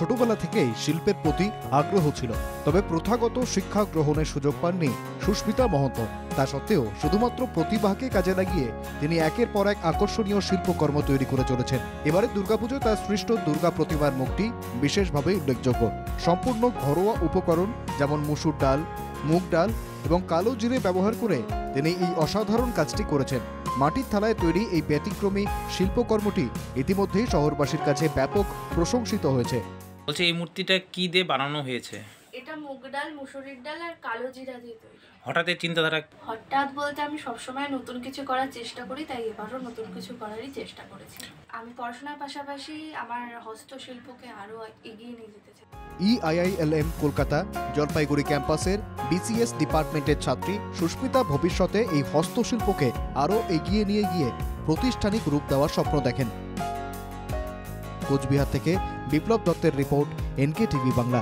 ছোটবেলা থেকেই শিল্পের প্রতি আগ্রহ ছিল, তবে প্রথাগত শিক্ষা গ্রহণের সুযোগ পাননি সুস্মিতা মহন্ত। তা সত্ত্বেও শুধুমাত্র প্রতিভাকে কাজে লাগিয়ে তিনি একের পর এক আকর্ষণীয় শিল্পকর্ম তৈরি করে চলেছেন। এবারে দুর্গাপুজোয় তার সৃষ্ট দুর্গা প্রতিমার মুখটি বিশেষভাবে উল্লেখযোগ্য। সম্পূর্ণ ঘরোয়া উপকরণ যেমন মুসুর ডাল, মুগ ডাল এবং কালো জিরে ব্যবহার করে তিনি এই অসাধারণ কাজটি করেছেন। মাটির থালায় তৈরি এই ব্যতিক্রমী শিল্পকর্মটি ইতিমধ্যেই শহরবাসীর কাছে ব্যাপক প্রশংসিত হয়েছে। বলছে এই মূর্তিটা কি দিয়ে বানানো হয়েছে? এটা মুগ ডাল, মুসুরির ডাল আর কালো জিরা দিয়ে তৈরি। হঠাৎ এই চিন্তাধারা? হঠাৎ বলতে আমি সবসময় নতুন কিছু করার চেষ্টা করি, তাই এবারও নতুন কিছু করারই চেষ্টা করেছি। আমি পড়াশোনার পাশাপাশি আমার হস্তশিল্পকে আরও এগিয়ে নিয়ে যেতে চাই। EIILM কলকাতা জলপাইগুড়ি ক্যাম্পাসের BCS ডিপার্টমেন্টের ছাত্রী সুস্মিতা ভবিষ্যতে এই হস্তশিল্পকে আরও এগিয়ে নিয়ে গিয়ে প্রাতিষ্ঠানিক রূপ দেওয়ার স্বপ্ন দেখেন। কোচবিহার থেকে বিপ্লব দত্তের রিপোর্ট, NKTV বাংলা।